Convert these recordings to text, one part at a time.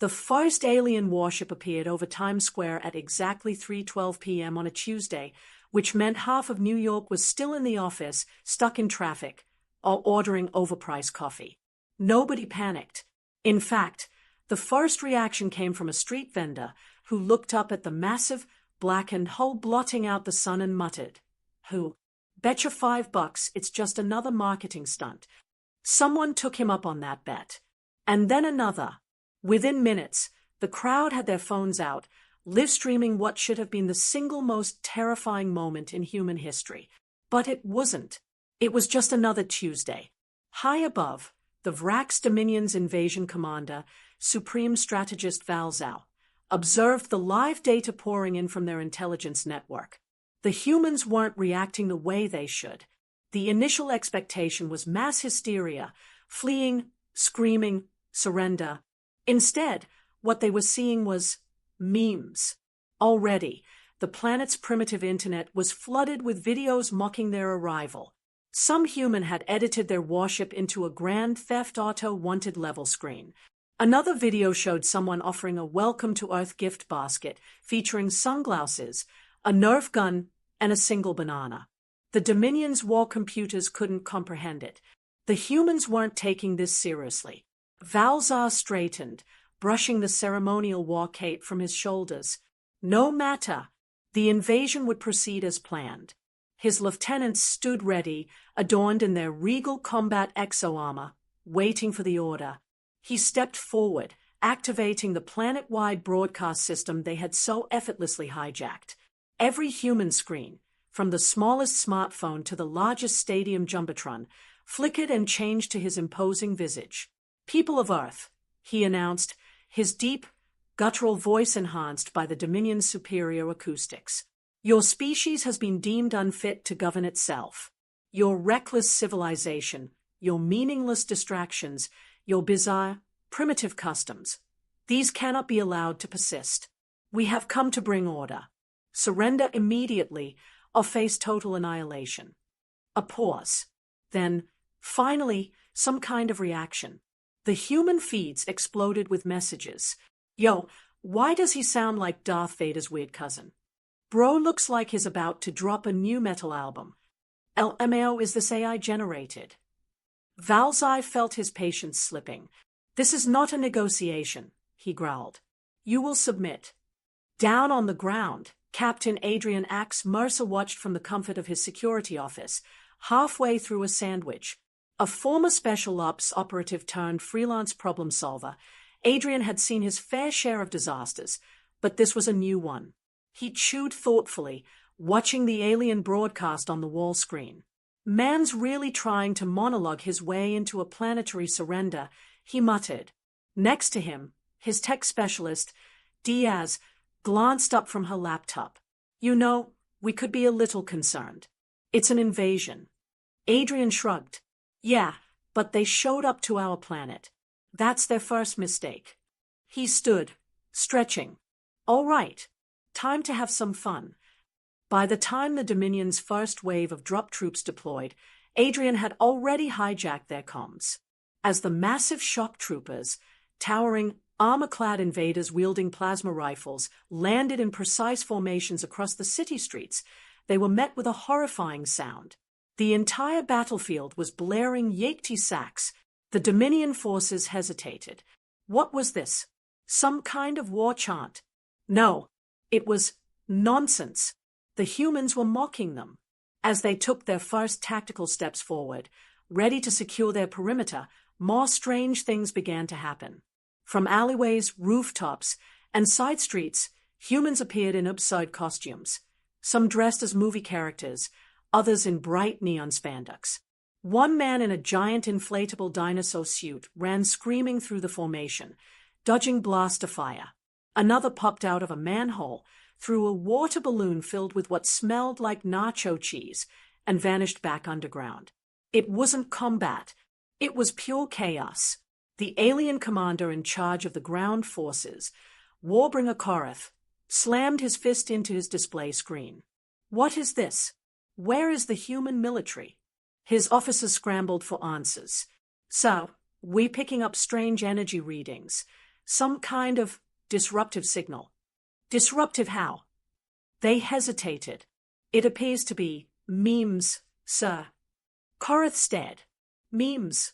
The first alien warship appeared over Times Square at exactly 3:12 p.m. on a Tuesday, which meant half of New York was still in the office, stuck in traffic, or ordering overpriced coffee. Nobody panicked. In fact, the first reaction came from a street vendor who looked up at the massive, blackened hull blotting out the sun and muttered, "Who? Betcha $5 it's just another marketing stunt." Someone took him up on that bet. And then another. Within minutes, the crowd had their phones out, live-streaming what should have been the single most terrifying moment in human history. But it wasn't. It was just another Tuesday. High above, the Vrax Dominion's invasion commander, Supreme Strategist Val Zhao, observed the live data pouring in from their intelligence network. The humans weren't reacting the way they should. The initial expectation was mass hysteria, fleeing, screaming, surrender. Instead, what they were seeing was memes. Already, the planet's primitive internet was flooded with videos mocking their arrival. Some human had edited their warship into a Grand Theft Auto wanted level screen. Another video showed someone offering a welcome to Earth gift basket featuring sunglasses, a Nerf gun, and a single banana. The Dominion's war computers couldn't comprehend it. The humans weren't taking this seriously. Valzar straightened, brushing the ceremonial war cape from his shoulders. No matter. The invasion would proceed as planned. His lieutenants stood ready, adorned in their regal combat exo-armor, waiting for the order. He stepped forward, activating the planet-wide broadcast system they had so effortlessly hijacked. Every human screen, from the smallest smartphone to the largest stadium jumbotron, flickered and changed to his imposing visage. "People of Earth," he announced, his deep, guttural voice enhanced by the Dominion's superior acoustics. "Your species has been deemed unfit to govern itself. Your reckless civilization, your meaningless distractions, your bizarre, primitive customs, these cannot be allowed to persist. We have come to bring order. Surrender immediately or face total annihilation." A pause. Then, finally, some kind of reaction. The human feeds exploded with messages. "Yo, why does he sound like Darth Vader's weird cousin? Bro looks like he's about to drop a new metal album. LMAO, is this AI generated?" Valzai felt his patience slipping. "This is not a negotiation," he growled. "You will submit." Down on the ground, Captain Adrian Axe Mercer watched from the comfort of his security office, halfway through a sandwich. A former Special Ops operative turned freelance problem solver, Adrian had seen his fair share of disasters, but this was a new one. He chewed thoughtfully, watching the alien broadcast on the wall screen. "Man's really trying to monologue his way into a planetary surrender," he muttered. Next to him, his tech specialist, Diaz, glanced up from her laptop. "You know, we could be a little concerned. It's an invasion." Adrian shrugged. "Yeah, but they showed up to our planet. That's their first mistake." He stood, stretching. "All right, time to have some fun." By the time the Dominion's first wave of drop troops deployed, Adrian had already hijacked their comms. As the massive shock troopers, towering, armor-clad invaders wielding plasma rifles, landed in precise formations across the city streets, they were met with a horrifying sound. The entire battlefield was blaring Yekti sax. The Dominion forces hesitated. What was this? Some kind of war chant? No, it was nonsense. The humans were mocking them. As they took their first tactical steps forward, ready to secure their perimeter, more strange things began to happen. From alleyways, rooftops, and side streets, humans appeared in absurd costumes. Some dressed as movie characters, others in bright neon spandex. One man in a giant inflatable dinosaur suit ran screaming through the formation, dodging blast of fire. Another popped out of a manhole, threw a water balloon filled with what smelled like nacho cheese, and vanished back underground. It wasn't combat. It was pure chaos. The alien commander in charge of the ground forces, Warbringer Korath, slammed his fist into his display screen. "What is this? Where is the human military?" His officers scrambled for answers. "So, we picking up strange energy readings. Some kind of disruptive signal. Disruptive how? They hesitated. It appears to be memes, sir. Korath stared. Memes.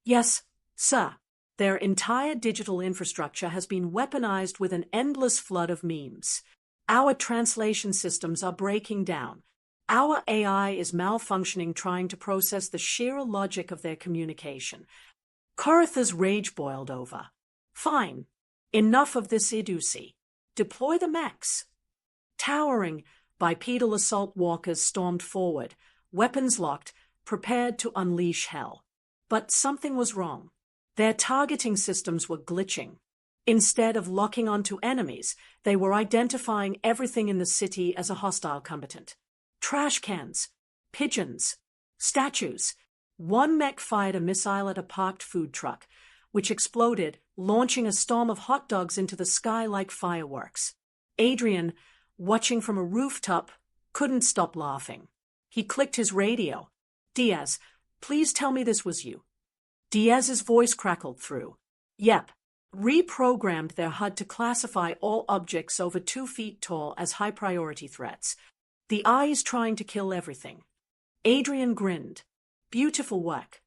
Yes, sir. Their entire digital infrastructure has been weaponized with an endless flood of memes. Our translation systems are breaking down. Our AI is malfunctioning trying to process the sheer logic of their communication. Korath's rage boiled over. Fine. Enough of this idiocy. Deploy the mechs. Towering, bipedal assault walkers stormed forward, weapons locked, prepared to unleash hell. But something was wrong. Their targeting systems were glitching. Instead of locking onto enemies, they were identifying everything in the city as a hostile combatant. Trash cans, pigeons, statues. One mech fired a missile at a parked food truck, which exploded, launching a storm of hot dogs into the sky like fireworks. Adrian, watching from a rooftop, couldn't stop laughing. He clicked his radio. Diaz, please tell me this was you. Diaz's voice crackled through. Yep. Reprogrammed their HUD to classify all objects over 2 feet tall as high-priority threats. The eyes trying to kill everything. Adrian grinned. Beautiful work.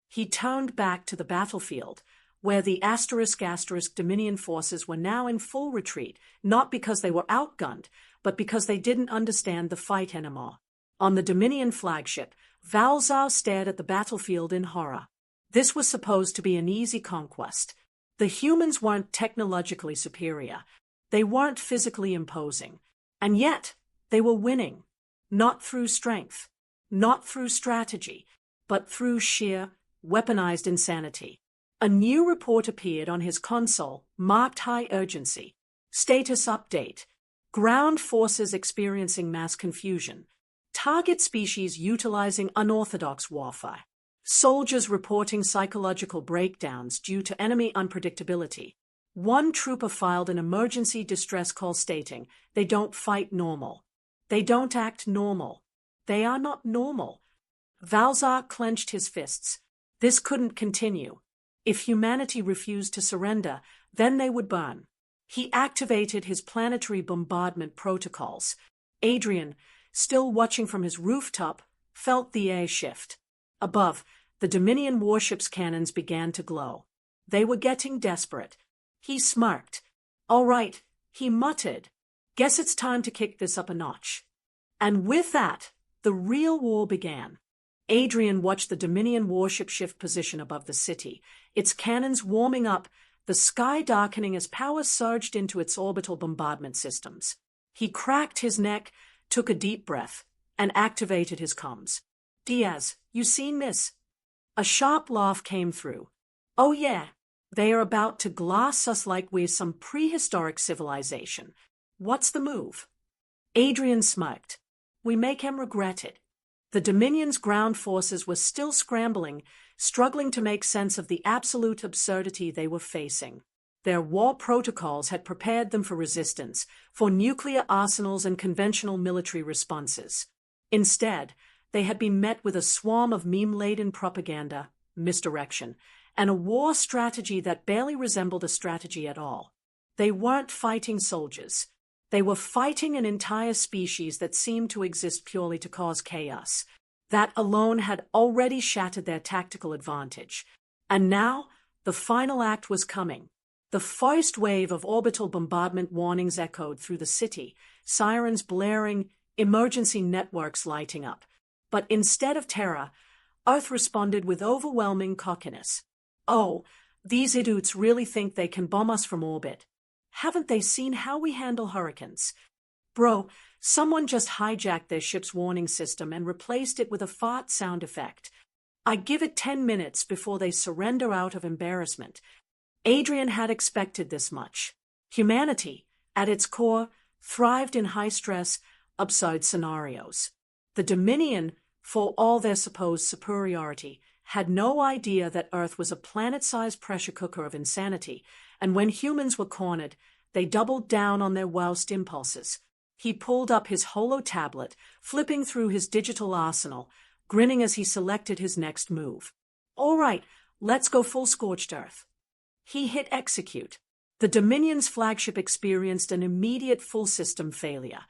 He turned back to the battlefield, where the *** Dominion forces were now in full retreat, not because they were outgunned, but because they didn't understand the fight anymore. On the Dominion flagship, Valzar stared at the battlefield in horror. This was supposed to be an easy conquest. The humans weren't technologically superior. They weren't physically imposing. And yet, they were winning. Not through strength, not through strategy, but through sheer, weaponized insanity. A new report appeared on his console, marked high urgency. Status update. Ground forces experiencing mass confusion. Target species utilizing unorthodox warfare. Soldiers reporting psychological breakdowns due to enemy unpredictability. One trooper filed an emergency distress call stating, "They don't fight normal. They don't act normal. They are not normal." Valzar clenched his fists. This couldn't continue. If humanity refused to surrender, then they would burn. He activated his planetary bombardment protocols. Adrian, still watching from his rooftop, felt the air shift. Above, the Dominion warship's cannons began to glow. They were getting desperate. He smirked. All right, he muttered. Guess it's time to kick this up a notch. And with that, the real war began. Adrian watched the Dominion warship shift position above the city, its cannons warming up, the sky darkening as power surged into its orbital bombardment systems. He cracked his neck, took a deep breath, and activated his comms. Diaz, you seen this? A sharp laugh came through. Oh yeah, they are about to glass us like we're some prehistoric civilization. What's the move? Adrian smirked. We make him regret it. The Dominion's ground forces were still scrambling, struggling to make sense of the absolute absurdity they were facing. Their war protocols had prepared them for resistance, for nuclear arsenals and conventional military responses. Instead, they had been met with a swarm of meme-laden propaganda, misdirection, and a war strategy that barely resembled a strategy at all. They weren't fighting soldiers. They were fighting an entire species that seemed to exist purely to cause chaos. That alone had already shattered their tactical advantage. And now, the final act was coming. The first wave of orbital bombardment warnings echoed through the city, sirens blaring, emergency networks lighting up. But instead of terror, Earth responded with overwhelming cockiness. Oh, these idiots really think they can bomb us from orbit. Haven't they seen how we handle hurricanes? Bro, someone just hijacked their ship's warning system and replaced it with a fart sound effect. I give it 10 minutes before they surrender out of embarrassment. Adrian had expected this much. Humanity, at its core, thrived in high-stress, absurd scenarios. The Dominion, for all their supposed superiority, had no idea that Earth was a planet-sized pressure cooker of insanity, and when humans were cornered, they doubled down on their worst impulses. He pulled up his holo tablet, flipping through his digital arsenal, grinning as he selected his next move. All right, let's go full scorched earth. He hit execute. The Dominion's flagship experienced an immediate full-system failure.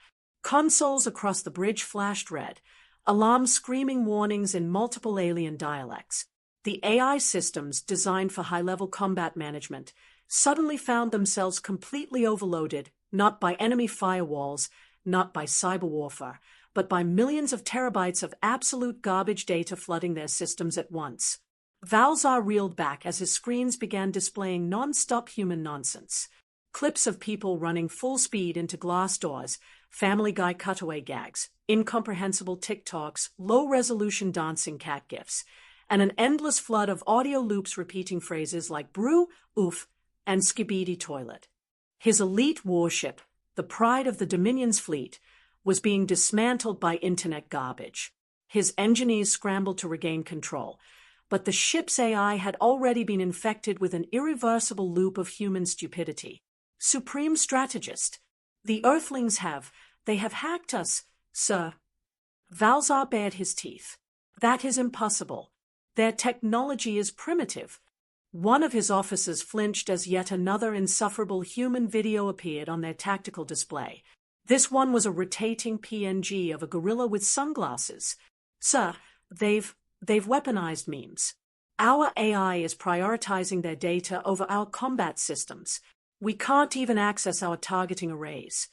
Consoles across the bridge flashed red, alarms screaming warnings in multiple alien dialects. The AI systems, designed for high-level combat management, suddenly found themselves completely overloaded, not by enemy firewalls, not by cyber warfare, but by millions of terabytes of absolute garbage data flooding their systems at once. Valzar reeled back as his screens began displaying non-stop human nonsense. Clips of people running full speed into glass doors, Family Guy cutaway gags, incomprehensible TikToks, low-resolution dancing cat gifs, and an endless flood of audio loops repeating phrases like brew, oof, and skibidi toilet. His elite warship, the pride of the Dominion's fleet, was being dismantled by internet garbage. His engineers scrambled to regain control, but the ship's AI had already been infected with an irreversible loop of human stupidity. Supreme strategist, the Earthlings they have hacked us, sir. Valzar bared his teeth. That is impossible. Their technology is primitive. One of his officers flinched as yet another insufferable human video appeared on their tactical display. This one was a rotating PNG of a gorilla with sunglasses. Sir, they've weaponized memes. Our AI is prioritizing their data over our combat systems. We can't even access our targeting arrays.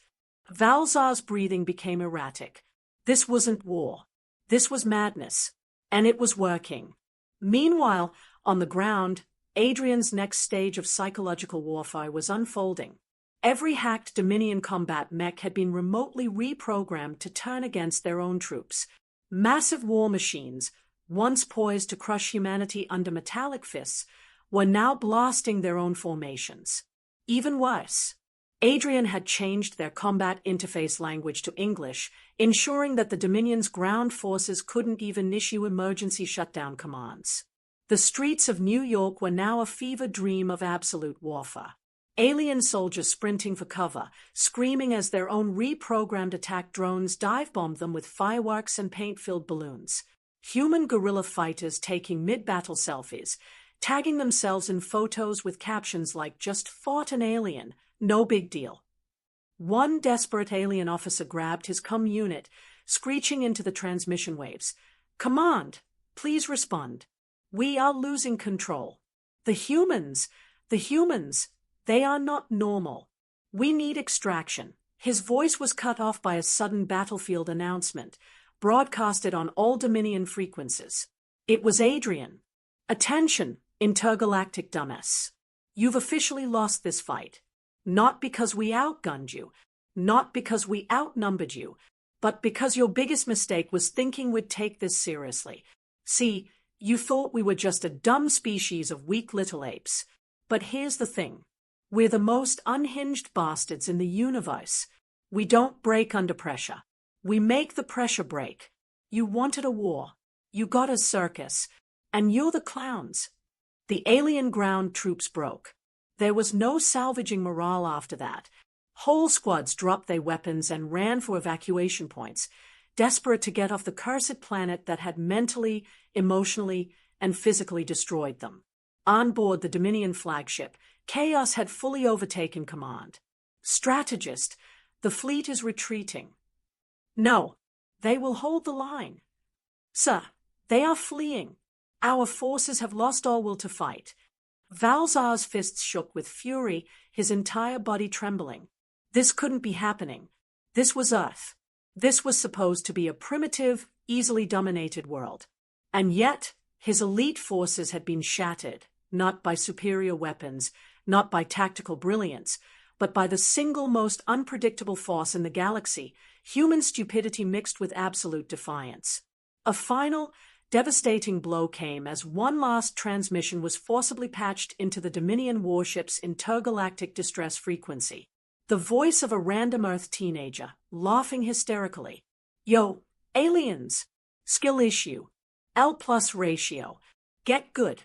Valzar's breathing became erratic. This wasn't war. This was madness. And it was working. Meanwhile, on the ground, Adrian's next stage of psychological warfare was unfolding. Every hacked Dominion combat mech had been remotely reprogrammed to turn against their own troops. Massive war machines, once poised to crush humanity under metallic fists, were now blasting their own formations. Even worse, Adrian had changed their combat interface language to English, ensuring that the Dominion's ground forces couldn't even issue emergency shutdown commands. The streets of New York were now a fever dream of absolute warfare. Alien soldiers sprinting for cover, screaming as their own reprogrammed attack drones dive-bombed them with fireworks and paint-filled balloons. Human guerrilla fighters taking mid-battle selfies, tagging themselves in photos with captions like "just fought an alien, no big deal." One desperate alien officer grabbed his unit, screeching into the transmission waves. "Command, please respond. We are losing control. The humans, they are not normal. We need extraction." His voice was cut off by a sudden battlefield announcement, broadcasted on all Dominion frequencies. It was Adrian. "Attention, intergalactic dumbass. You've officially lost this fight. Not because we outgunned you, not because we outnumbered you, but because your biggest mistake was thinking we'd take this seriously. See, you thought we were just a dumb species of weak little apes. But here's the thing. We're the most unhinged bastards in the universe. We don't break under pressure. We make the pressure break. You wanted a war. You got a circus. And you're the clowns." The alien ground troops broke. There was no salvaging morale after that. Whole squads dropped their weapons and ran for evacuation points, desperate to get off the cursed planet that had mentally, emotionally, and physically destroyed them. On board the Dominion flagship, chaos had fully overtaken command. "Strategist, the fleet is retreating." "No, they will hold the line." "Sir, they are fleeing. Our forces have lost all will to fight." Valzar's fists shook with fury, his entire body trembling. This couldn't be happening. This was Earth. This was supposed to be a primitive, easily dominated world. And yet, his elite forces had been shattered, not by superior weapons, not by tactical brilliance, but by the single most unpredictable force in the galaxy, human stupidity mixed with absolute defiance. A final, devastating blow came as one last transmission was forcibly patched into the Dominion warship's intergalactic distress frequency. The voice of a random Earth teenager, laughing hysterically. "Yo, aliens! Skill issue. L+ ratio. Get good."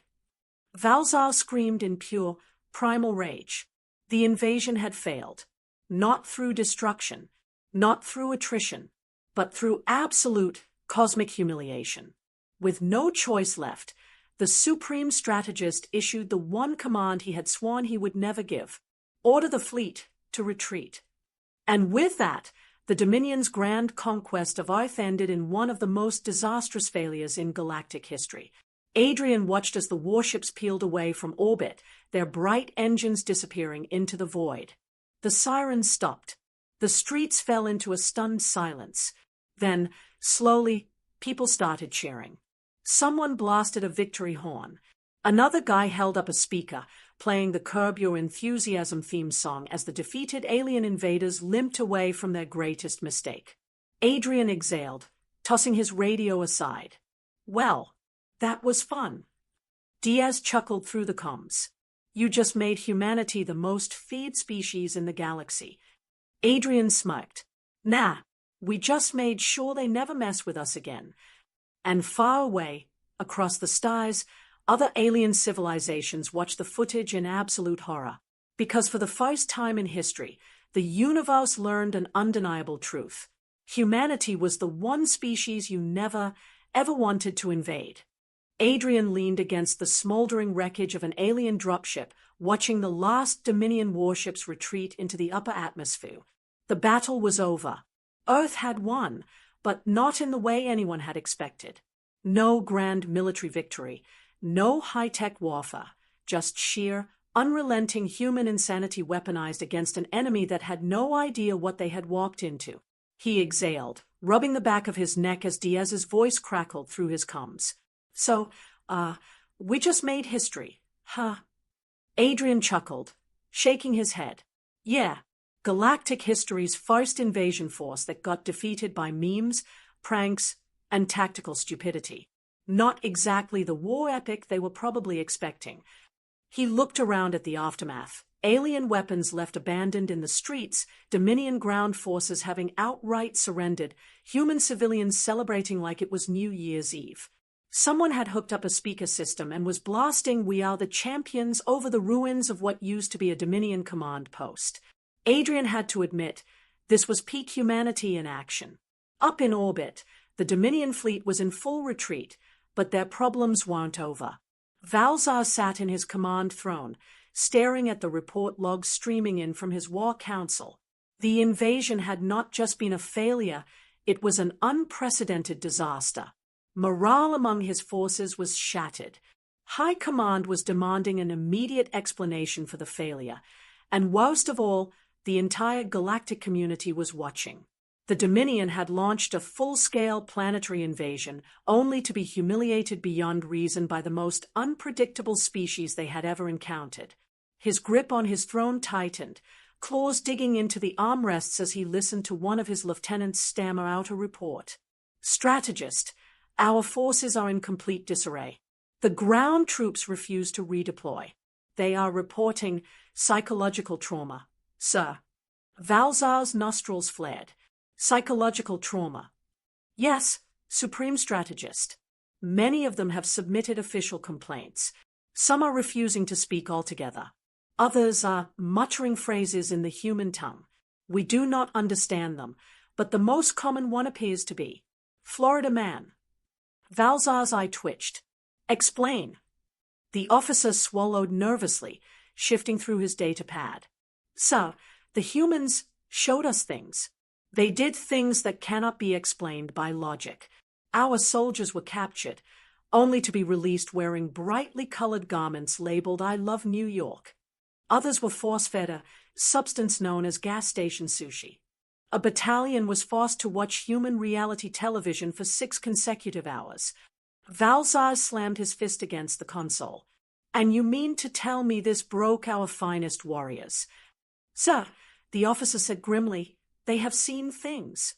Valzar screamed in pure, primal rage. The invasion had failed. Not through destruction, not through attrition, but through absolute, cosmic humiliation. With no choice left, the supreme strategist issued the one command he had sworn he would never give. Order the fleet to retreat. And with that, the Dominion's grand conquest of Earth ended in one of the most disastrous failures in galactic history. Adrian watched as the warships peeled away from orbit, their bright engines disappearing into the void. The sirens stopped. The streets fell into a stunned silence. Then, slowly, people started cheering. Someone blasted a victory horn. Another guy held up a speaker, playing the Curb Your Enthusiasm theme song as the defeated alien invaders limped away from their greatest mistake. Adrian exhaled, tossing his radio aside. Well, that was fun. Diaz chuckled through the comms. You just made humanity the most feared species in the galaxy. Adrian smirked. Nah, we just made sure they never mess with us again. And far away, across the stars, other alien civilizations watched the footage in absolute horror. Because for the first time in history, the universe learned an undeniable truth. Humanity was the one species you never, ever wanted to invade. Adrian leaned against the smoldering wreckage of an alien dropship, watching the last Dominion warships retreat into the upper atmosphere. The battle was over. Earth had won, but not in the way anyone had expected. No grand military victory, no high-tech warfare, just sheer, unrelenting human insanity weaponized against an enemy that had no idea what they had walked into. He exhaled, rubbing the back of his neck as Diaz's voice crackled through his comms. So, we just made history, huh? Adrian chuckled, shaking his head. Yeah, galactic history's first invasion force that got defeated by memes, pranks, and tactical stupidity. Not exactly the war epic they were probably expecting. He looked around at the aftermath. Alien weapons left abandoned in the streets, Dominion ground forces having outright surrendered, human civilians celebrating like it was New Year's Eve. Someone had hooked up a speaker system and was blasting "We Are the Champions" over the ruins of what used to be a Dominion command post. Adrian had to admit, this was peak humanity in action. Up in orbit, the Dominion fleet was in full retreat, but their problems weren't over. Valzar sat in his command throne, staring at the report logs streaming in from his war council. The invasion had not just been a failure, it was an unprecedented disaster. Morale among his forces was shattered. High Command was demanding an immediate explanation for the failure, and worst of all, the entire galactic community was watching. The Dominion had launched a full-scale planetary invasion, only to be humiliated beyond reason by the most unpredictable species they had ever encountered. His grip on his throne tightened, claws digging into the armrests as he listened to one of his lieutenants stammer out a report. Strategist, our forces are in complete disarray. The ground troops refuse to redeploy. They are reporting psychological trauma, sir. Valzar's nostrils flared. Psychological trauma. Yes, Supreme Strategist. Many of them have submitted official complaints. Some are refusing to speak altogether. Others are muttering phrases in the human tongue. We do not understand them, but the most common one appears to be Florida man. Valzar's eye twitched. Explain. The officer swallowed nervously, shifting through his data pad. Sir, the humans showed us things. They did things that cannot be explained by logic. Our soldiers were captured, only to be released wearing brightly colored garments labeled "I love New York." Others were force-fed a substance known as gas station sushi. A battalion was forced to watch human reality television for 6 consecutive hours. Valzar slammed his fist against the console. And you mean to tell me this broke our finest warriors? Sir, the officer said grimly, they have seen things.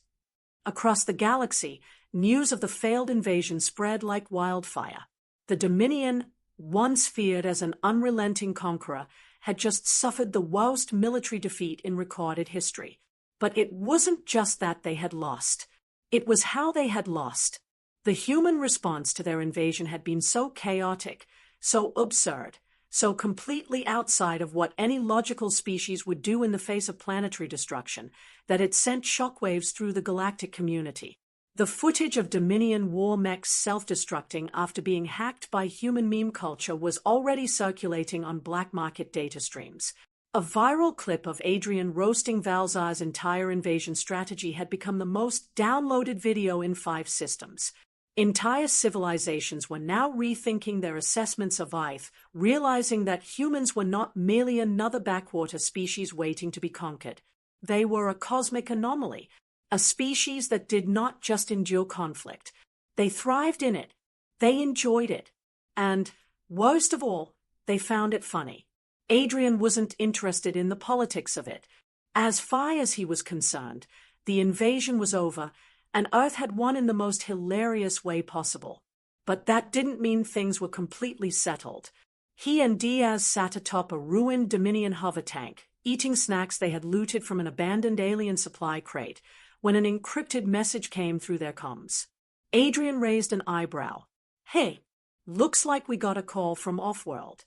Across the galaxy, news of the failed invasion spread like wildfire. The Dominion, once feared as an unrelenting conqueror, had just suffered the worst military defeat in recorded history. But it wasn't just that they had lost. It was how they had lost. The human response to their invasion had been so chaotic, so absurd, so completely outside of what any logical species would do in the face of planetary destruction, that it sent shockwaves through the galactic community. The footage of Dominion war mechs self-destructing after being hacked by human meme culture was already circulating on black market data streams. A viral clip of Adrian roasting Valzar's entire invasion strategy had become the most downloaded video in 5 systems. Entire civilizations were now rethinking their assessments of Earth, realizing that humans were not merely another backwater species waiting to be conquered. They were a cosmic anomaly, a species that did not just endure conflict. They thrived in it. They enjoyed it. And, worst of all, they found it funny. Adrian wasn't interested in the politics of it. As far as he was concerned, the invasion was over, and Earth had won in the most hilarious way possible. But that didn't mean things were completely settled. He and Diaz sat atop a ruined Dominion hover tank, eating snacks they had looted from an abandoned alien supply crate, when an encrypted message came through their comms. Adrian raised an eyebrow. "Hey, looks like we got a call from Offworld."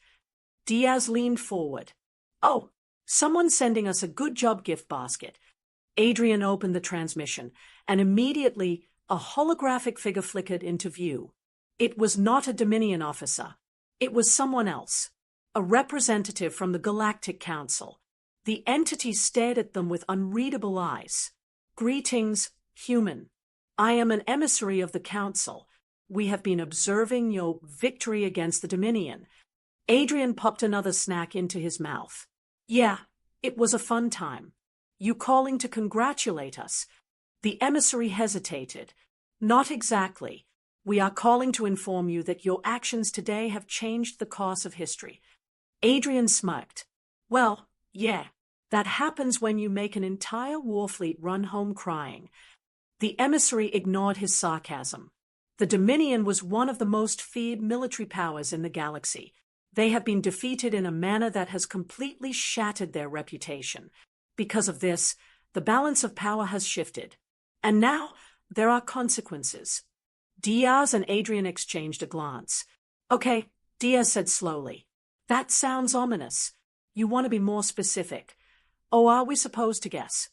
Diaz leaned forward. "Oh, someone's sending us a good job gift basket." Adrian opened the transmission, and immediately a holographic figure flickered into view. It was not a Dominion officer. It was someone else. A representative from the Galactic Council. The entity stared at them with unreadable eyes. "Greetings, human. I am an emissary of the Council. We have been observing your victory against the Dominion." Adrian popped another snack into his mouth. "Yeah, it was a fun time. You calling to congratulate us?" The emissary hesitated. "Not exactly. We are calling to inform you that your actions today have changed the course of history." Adrian smirked. "Well, yeah, that happens when you make an entire warfleet run home crying." The emissary ignored his sarcasm. The Dominion was one of the most feared military powers in the galaxy. They have been defeated in a manner that has completely shattered their reputation. Because of this, the balance of power has shifted. And now, there are consequences. Diaz and Adrian exchanged a glance. "Okay," Diaz said slowly. "That sounds ominous. You want to be more specific. Or are we supposed to guess?"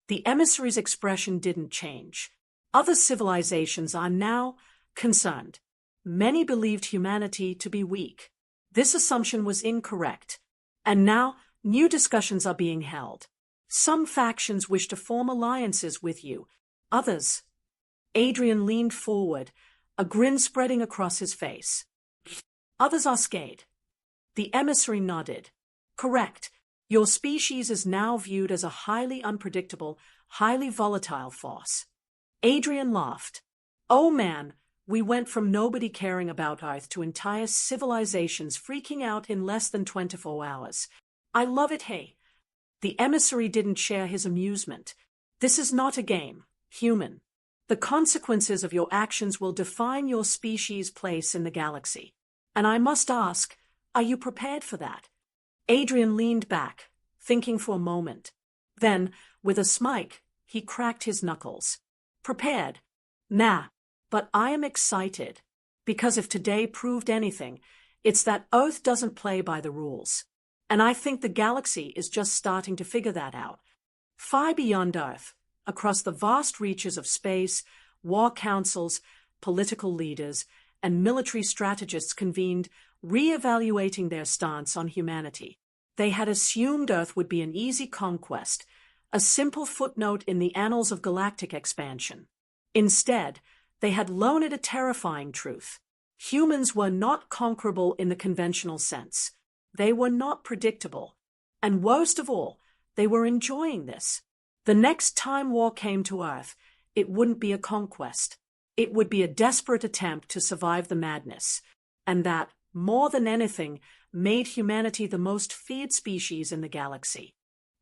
The emissary's expression didn't change. Other civilizations are now concerned. Many believed humanity to be weak. This assumption was incorrect, and now new discussions are being held. Some factions wish to form alliances with you, others. Adrian leaned forward, a grin spreading across his face. "Others are scared." The emissary nodded. "Correct. Your species is now viewed as a highly unpredictable, highly volatile force." Adrian laughed. "Oh man, we went from nobody caring about Earth to entire civilizations freaking out in less than 24 hours. I love it, hey." The emissary didn't share his amusement. "This is not a game, human. The consequences of your actions will define your species' place in the galaxy. And I must ask, are you prepared for that?" Adrian leaned back, thinking for a moment. Then, with a smike, he cracked his knuckles. "Prepared? Nah. But I am excited, because if today proved anything, it's that Earth doesn't play by the rules. And I think the galaxy is just starting to figure that out. Far beyond Earth, across the vast reaches of space, war councils, political leaders, and military strategists convened, re-evaluating their stance on humanity. They had assumed Earth would be an easy conquest, a simple footnote in the annals of galactic expansion. Instead, they had learned it a terrifying truth. Humans were not conquerable in the conventional sense. They were not predictable. And worst of all, they were enjoying this. The next time war came to Earth, it wouldn't be a conquest. It would be a desperate attempt to survive the madness. And that, more than anything, made humanity the most feared species in the galaxy.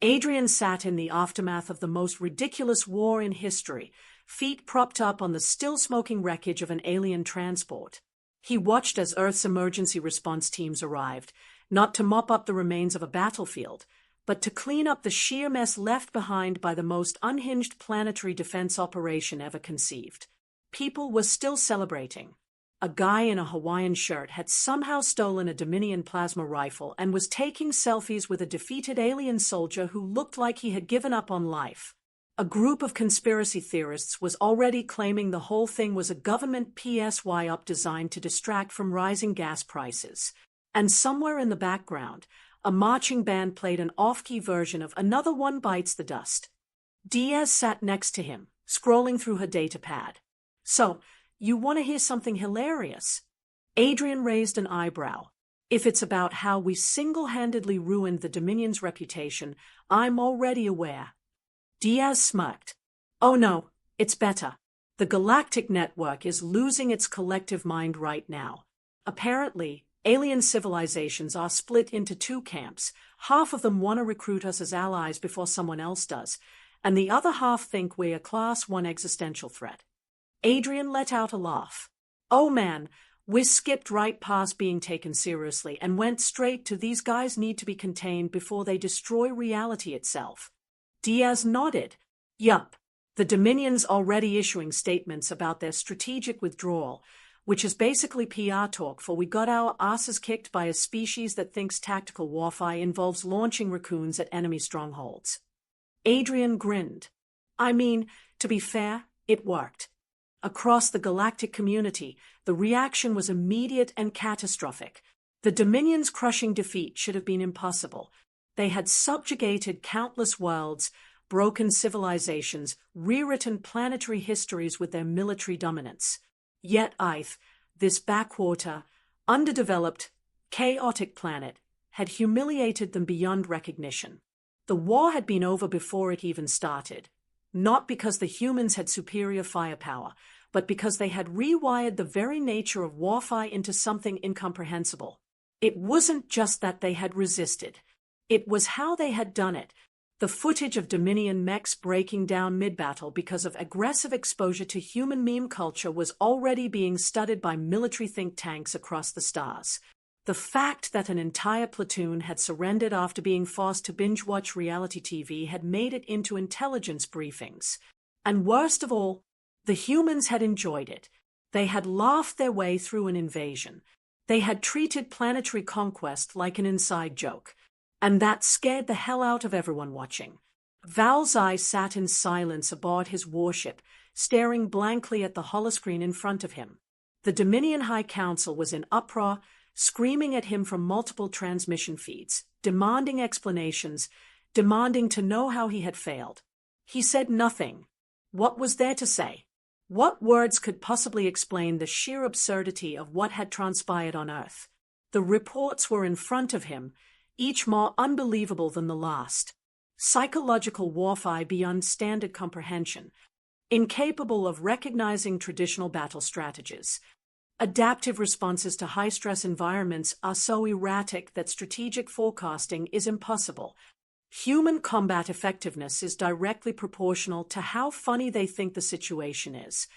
Adrian sat in the aftermath of the most ridiculous war in history, feet propped up on the still-smoking wreckage of an alien transport. He watched as Earth's emergency response teams arrived, not to mop up the remains of a battlefield, but to clean up the sheer mess left behind by the most unhinged planetary defense operation ever conceived. People were still celebrating. A guy in a Hawaiian shirt had somehow stolen a Dominion plasma rifle and was taking selfies with a defeated alien soldier who looked like he had given up on life. A group of conspiracy theorists was already claiming the whole thing was a government PSY-op designed to distract from rising gas prices. And somewhere in the background, A marching band played an off-key version of Another One Bites the Dust. Diaz sat next to him, scrolling through her datapad. So, you want to hear something hilarious? Adrian raised an eyebrow. If it's about how we single-handedly ruined the Dominion's reputation, I'm already aware. Diaz smirked. Oh no, it's better. The galactic network is losing its collective mind right now. Apparently, alien civilizations are split into two camps. Half of them want to recruit us as allies before someone else does, and the other half think we're a Class 1 existential threat. Adrian let out a laugh. Oh man, we skipped right past being taken seriously and went straight to these guys need to be contained before they destroy reality itself. Diaz nodded. Yup, the Dominion's already issuing statements about their strategic withdrawal, which is basically PR talk for we got our asses kicked by a species that thinks tactical warfare involves launching raccoons at enemy strongholds. Adrian grinned. I mean, to be fair, it worked. Across the galactic community, the reaction was immediate and catastrophic. The Dominion's crushing defeat should have been impossible. They had subjugated countless worlds, broken civilizations, rewritten planetary histories with their military dominance. Yet this backwater, underdeveloped, chaotic planet, had humiliated them beyond recognition. The war had been over before it even started. Not because the humans had superior firepower, but because they had rewired the very nature of warfare into something incomprehensible. It wasn't just that they had resisted. It was how they had done it. The footage of Dominion mechs breaking down mid-battle because of aggressive exposure to human meme culture was already being studied by military think tanks across the stars. The fact that an entire platoon had surrendered after being forced to binge-watch reality TV had made it into intelligence briefings. And worst of all, the humans had enjoyed it. They had laughed their way through an invasion. They had treated planetary conquest like an inside joke. And that scared the hell out of everyone watching. Val's eyes sat in silence aboard his warship, staring blankly at the holoscreen in front of him. The Dominion High Council was in uproar, screaming at him from multiple transmission feeds, demanding explanations, demanding to know how he had failed. He said nothing. What was there to say? What words could possibly explain the sheer absurdity of what had transpired on Earth? The reports were in front of him, each more unbelievable than the last. Psychological warfare beyond standard comprehension, incapable of recognizing traditional battle strategies. Adaptive responses to high-stress environments are so erratic that strategic forecasting is impossible. Human combat effectiveness is directly proportional to how funny they think the situation is.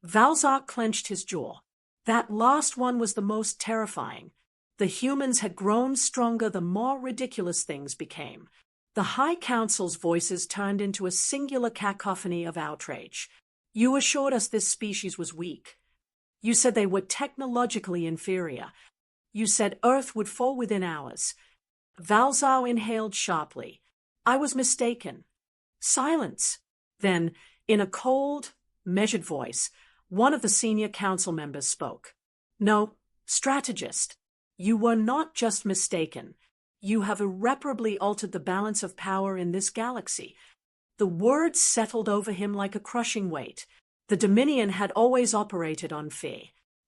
Valzar clenched his jaw. That last one was the most terrifying. The humans had grown stronger the more ridiculous things became. The High Council's voices turned into a singular cacophony of outrage. You assured us this species was weak. You said they were technologically inferior. You said Earth would fall within hours. Valzar inhaled sharply. I was mistaken. Silence. Then, in a cold, measured voice, one of the senior council members spoke. No, strategist. You were not just mistaken. You have irreparably altered the balance of power in this galaxy. The words settled over him like a crushing weight. The Dominion had always operated on fear.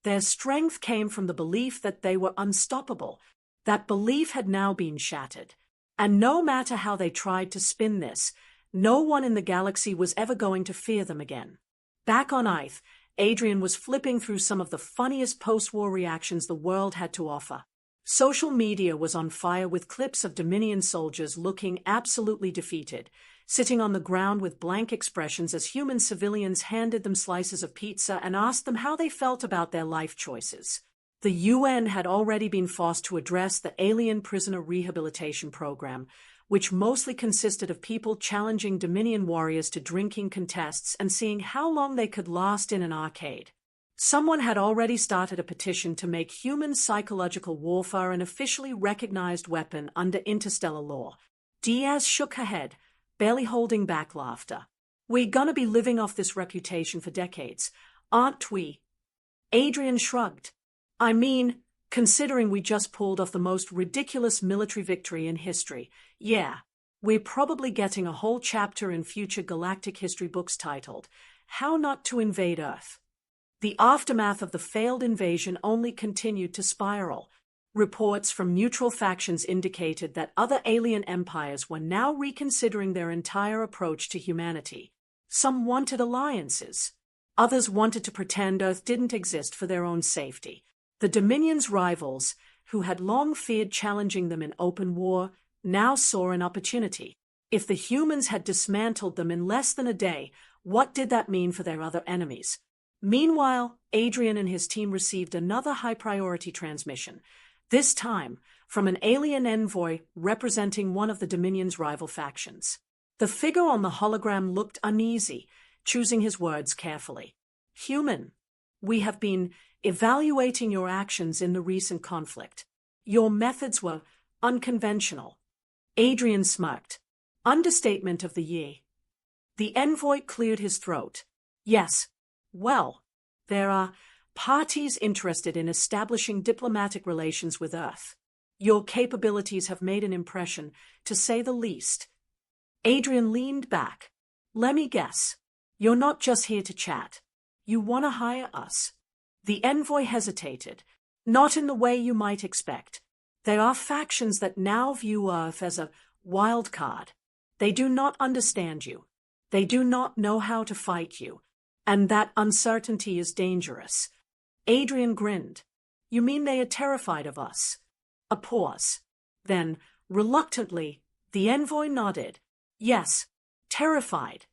Their strength came from the belief that they were unstoppable. That belief had now been shattered. And no matter how they tried to spin this, no one in the galaxy was ever going to fear them again. Back on Earth, Adrian was flipping through some of the funniest post-war reactions the world had to offer. Social media was on fire with clips of Dominion soldiers looking absolutely defeated, sitting on the ground with blank expressions as human civilians handed them slices of pizza and asked them how they felt about their life choices. The UN had already been forced to address the alien prisoner rehabilitation program, which mostly consisted of people challenging Dominion warriors to drinking contests and seeing how long they could last in an arcade. Someone had already started a petition to make human psychological warfare an officially recognized weapon under interstellar law. Diaz shook her head, barely holding back laughter. We're gonna be living off this reputation for decades, aren't we? Adrian shrugged. I mean, Considering we just pulled off the most ridiculous military victory in history, yeah, we're probably getting a whole chapter in future galactic history books titled, How Not to Invade Earth. The aftermath of the failed invasion only continued to spiral. Reports from neutral factions indicated that other alien empires were now reconsidering their entire approach to humanity. Some wanted alliances. Others wanted to pretend Earth didn't exist for their own safety. The Dominion's rivals, who had long feared challenging them in open war, now saw an opportunity. If the humans had dismantled them in less than a day, what did that mean for their other enemies? Meanwhile, Adrian and his team received another high-priority transmission, this time from an alien envoy representing one of the Dominion's rival factions. The figure on the hologram looked uneasy, choosing his words carefully. "Human, we have been evaluating your actions in the recent conflict. Your methods were unconventional." Adrian smirked. Understatement of the year. The envoy cleared his throat. "Yes. Well, there are parties interested in establishing diplomatic relations with Earth. Your capabilities have made an impression, to say the least." Adrian leaned back. "Let me guess. You're not just here to chat. You want to hire us." The envoy hesitated. "Not in the way you might expect. There are factions that now view Earth as a wild card. They do not understand you. They do not know how to fight you. And that uncertainty is dangerous." Adrian grinned. "You mean they are terrified of us?" A pause. Then, reluctantly, the envoy nodded. "Yes, terrified."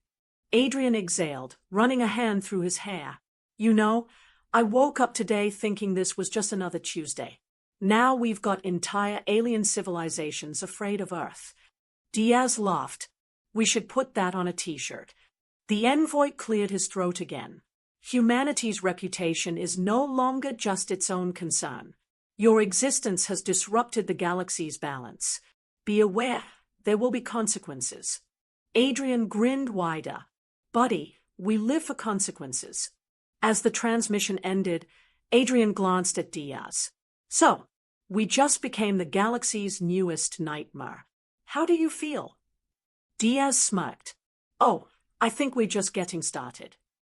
Adrian exhaled, running a hand through his hair. "You know, I woke up today thinking this was just another Tuesday. Now we've got entire alien civilizations afraid of Earth." Diaz laughed. "We should put that on a t-shirt." The envoy cleared his throat again. "Humanity's reputation is no longer just its own concern. Your existence has disrupted the galaxy's balance. Be aware, there will be consequences." Adrian grinned wider. "Buddy, we live for consequences." As the transmission ended, Adrian glanced at Diaz. "So, we just became the galaxy's newest nightmare. How do you feel?" Diaz smirked. "Oh, I think we're just getting started."